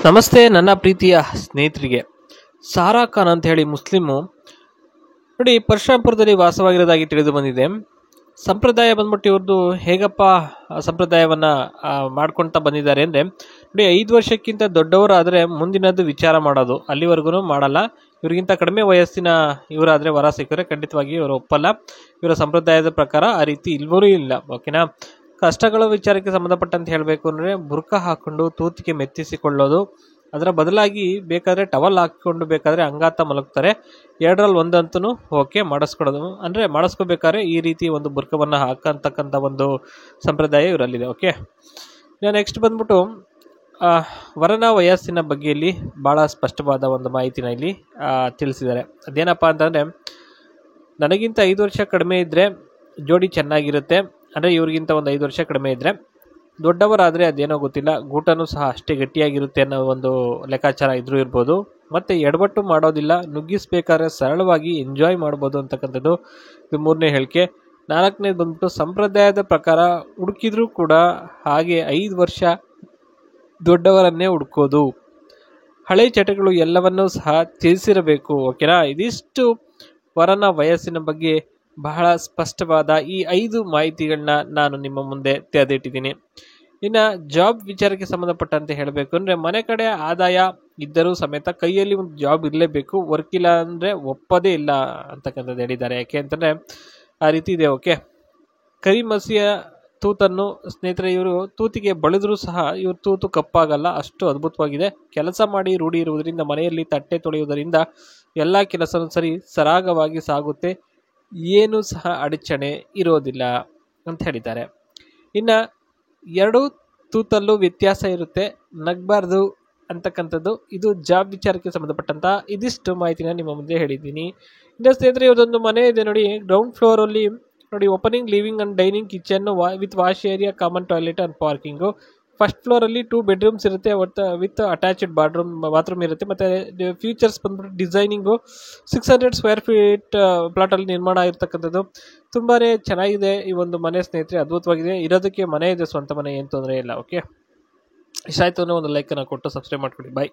ನಮಸ್ತೆ ನನ್ನ ಪ್ರೀತಿಯ ಸ್ನೇಹಿತರಿಗೆ. ಸಾರಾ ಖಾನ್ ಅಂತ ಹೇಳಿ ಮುಸ್ಲಿಮು ನೋಡಿ ಪರಶುರಾಂಪುರದಲ್ಲಿ ವಾಸವಾಗಿರೋದಾಗಿ ತಿಳಿದು ಬಂದಿದೆ. ಸಂಪ್ರದಾಯ ಬಂದ್ಬಿಟ್ಟು ಇವ್ರದ್ದು ಹೇಗಪ್ಪ ಸಂಪ್ರದಾಯವನ್ನು ಮಾಡ್ಕೊಳ್ತಾ ಬಂದಿದ್ದಾರೆ ಅಂದರೆ ನೋಡಿ 5 ವರ್ಷಕ್ಕಿಂತ ದೊಡ್ಡವರಾದರೆ ಮುಂದಿನದ್ದು ವಿಚಾರ ಮಾಡೋದು, ಅಲ್ಲಿವರೆಗೂ ಮಾಡಲ್ಲ. ಇವ್ರಿಗಿಂತ ಕಡಿಮೆ ವಯಸ್ಸಿನ ಇವರಾದರೆ ವರ ಸಿಕ್ಕರೆ ಖಂಡಿತವಾಗಿ ಇವರು ಒಪ್ಪಲ್ಲ. ಇವರ ಸಂಪ್ರದಾಯದ ಪ್ರಕಾರ ಆ ರೀತಿ ಇಲ್ವೂ ಇಲ್ಲ. ಓಕೆನಾ. ಕಷ್ಟಗಳ ವಿಚಾರಕ್ಕೆ ಸಂಬಂಧಪಟ್ಟಂತೆ ಹೇಳಬೇಕು ಅಂದರೆ ಬುರ್ಕ ಹಾಕ್ಕೊಂಡು ತೂತಿಗೆ ಮೆತ್ತಿಸಿಕೊಳ್ಳೋದು, ಅದರ ಬದಲಾಗಿ ಬೇಕಾದರೆ ಟವಲ್ ಹಾಕಿಕೊಂಡು ಬೇಕಾದರೆ ಅಂಗಾತ ಮಲಗ್ತಾರೆ. 2ರಲ್ಲಿ 1 ಅಂತೂ ಓಕೆ ಮಾಡಿಸ್ಕೊಡೋದು, ಅಂದರೆ ಮಾಡಿಸ್ಕೋಬೇಕಾದ್ರೆ ಈ ರೀತಿ ಒಂದು ಬುರ್ಕವನ್ನು ಹಾಕಂತಕ್ಕಂಥ ಒಂದು ಸಂಪ್ರದಾಯ ಇವರಲ್ಲಿದೆ. ಓಕೆ. ನೆಕ್ಸ್ಟ್ ಬಂದ್ಬಿಟ್ಟು ವರನ ವಯಸ್ಸಿನ ಬಗ್ಗೆ ಇಲ್ಲಿ ಭಾಳ ಸ್ಪಷ್ಟವಾದ ಒಂದು ಮಾಹಿತಿನ ಇಲ್ಲಿ ತಿಳಿಸಿದ್ದಾರೆ. ಅದೇನಪ್ಪ ಅಂತಂದರೆ ನನಗಿಂತ 5 ವರ್ಷ ಕಡಿಮೆ ಇದ್ದರೆ ಜೋಡಿ ಚೆನ್ನಾಗಿರುತ್ತೆ, ಅಂದರೆ ಇವ್ರಿಗಿಂತ ಒಂದು 5 ವರ್ಷ ಕಡಿಮೆ ಇದ್ದರೆ. ದೊಡ್ಡವರಾದರೆ ಅದೇನೋ ಗೊತ್ತಿಲ್ಲ, ಗೂಟನೂ ಸಹ ಅಷ್ಟೇ ಗಟ್ಟಿಯಾಗಿರುತ್ತೆ ಅನ್ನೋ ಒಂದು ಲೆಕ್ಕಾಚಾರ ಇದ್ರೂ ಇರ್ಬೋದು. ಮತ್ತು ಎಡವಟ್ಟು ಮಾಡೋದಿಲ್ಲ, ನುಗ್ಗಿಸ್ಬೇಕಾದ್ರೆ ಸರಳವಾಗಿ ಎಂಜಾಯ್ ಮಾಡ್ಬೋದು ಅಂತಕ್ಕಂಥದ್ದು ಇದು 3ನೇ ಹೇಳಿಕೆ. 4ನೇದು ಬಂದ್ಬಿಟ್ಟು ಸಂಪ್ರದಾಯದ ಪ್ರಕಾರ ಹುಡುಕಿದ್ರೂ ಕೂಡ ಹಾಗೆ 5 ವರ್ಷ ದೊಡ್ಡವರನ್ನೇ ಹುಡುಕೋದು, ಹಳೆ ಚಟಗಳು ಎಲ್ಲವನ್ನೂ ಸಹ ತಿಳಿಸಿರಬೇಕು. ಓಕೆನಾ. ಇದಿಷ್ಟು ವರನ ವಯಸ್ಸಿನ ಬಗ್ಗೆ ಬಹಳ ಸ್ಪಷ್ಟವಾದ ಈ 5 ಮಾಹಿತಿಗಳನ್ನ ನಾನು ನಿಮ್ಮ ಮುಂದೆ ತೆರೆದಿಟ್ಟಿದ್ದೀನಿ. ಇನ್ನು ಜಾಬ್ ವಿಚಾರಕ್ಕೆ ಸಂಬಂಧಪಟ್ಟಂತೆ ಹೇಳಬೇಕು ಅಂದರೆ ಮನೆ ಕಡೆ ಆದಾಯ ಇದ್ದರೂ ಸಮೇತ ಕೈಯಲ್ಲಿ ಒಂದು ಜಾಬ್ ಇರಲೇಬೇಕು, ವರ್ಕ್ ಇಲ್ಲ ಅಂದರೆ ಒಪ್ಪೋದೇ ಇಲ್ಲ ಅಂತಕ್ಕಂಥದ್ದು ಹೇಳಿದ್ದಾರೆ. ಯಾಕೆ ಅಂತಂದರೆ ಆ ರೀತಿ ಇದೆ. ಓಕೆ. ಕರಿಮಸಿಯ ತೂತನ್ನು ಸ್ನೇಹಿತರೆ ಇವರು ತೂತಿಗೆ ಬಳಿದ್ರೂ ಸಹ ಇವ್ರ ತೂತು ಕಪ್ಪಾಗಲ್ಲ, ಅಷ್ಟು ಅದ್ಭುತವಾಗಿದೆ. ಕೆಲಸ ಮಾಡಿ ರೂಢಿ ಇರುವುದರಿಂದ ಮನೆಯಲ್ಲಿ ತಟ್ಟೆ ತೊಳೆಯುವುದರಿಂದ ಎಲ್ಲ ಕೆಲಸನೂ ಸರಾಗವಾಗಿ ಸಾಗುತ್ತೆ, ಏನೂ ಸಹ ಅಡಚಣೆ ಇರೋದಿಲ್ಲ ಅಂತ ಹೇಳಿದ್ದಾರೆ. ಇನ್ನು 2 ತೂತಲ್ಲೂ ವ್ಯತ್ಯಾಸ ಇರುತ್ತೆ, ನಗಬಾರ್ದು ಅಂತಕ್ಕಂಥದ್ದು ಇದು ಜಾಬ್ ವಿಚಾರಕ್ಕೆ ಸಂಬಂಧಪಟ್ಟಂಥ ಇದಿಷ್ಟು ಮಾಹಿತಿನ ನಿಮ್ಮ ಮುಂದೆ ಹೇಳಿದ್ದೀನಿ. ಇನ್ನು ಸ್ನೇಹಿತರೆ ಇವರದೊಂದು ಮನೆ ಇದೆ ನೋಡಿ, ಗ್ರೌಂಡ್ ಫ್ಲೋರಲ್ಲಿ ನೋಡಿ opening living and dining kitchen with wash area, common toilet and parking. First ಫ್ಲೋರಲ್ಲಿ 2 ಬೆಡ್ರೂಮ್ಸ್ ಇರುತ್ತೆ ವಿತ್ ಅಟ್ಯಾಚ್ಡ್ ಬಾತ್ರೂಮ್ ಇರುತ್ತೆ. ಮತ್ತು ಫ್ಯೂಚರ್ಸ್ ಬಂದ್ಬಿಟ್ಟು ಡಿಸೈನಿಂಗು 600 ಸ್ಕ್ವೇರ್ ಫೀಟ್ ಪ್ಲಾಟಲ್ಲಿ ನಿರ್ಮಾಣ ಆಗಿರ್ತಕ್ಕಂಥದ್ದು. ತುಂಬಾ ಚೆನ್ನಾಗಿದೆ ಈ ಒಂದು ಮನೆ ಸ್ನೇಹಿತರೆ, ಅದ್ಭುತವಾಗಿದೆ. ಇರೋದಕ್ಕೆ ಮನೆ ಇದೆ, ಸ್ವಂತ ಮನೆ, ಏನು ತೊಂದರೆ ಇಲ್ಲ. ಓಕೆ. ಇಷ್ಟ ಆಯಿತು ಅಂದರೆ ಒಂದು ಲೈಕನ್ನು ಕೊಟ್ಟು ಸಬ್ಸ್ಕ್ರೈಬ್ ಮಾಡ್ಕೊಳ್ಳಿ. ಬಾಯ್.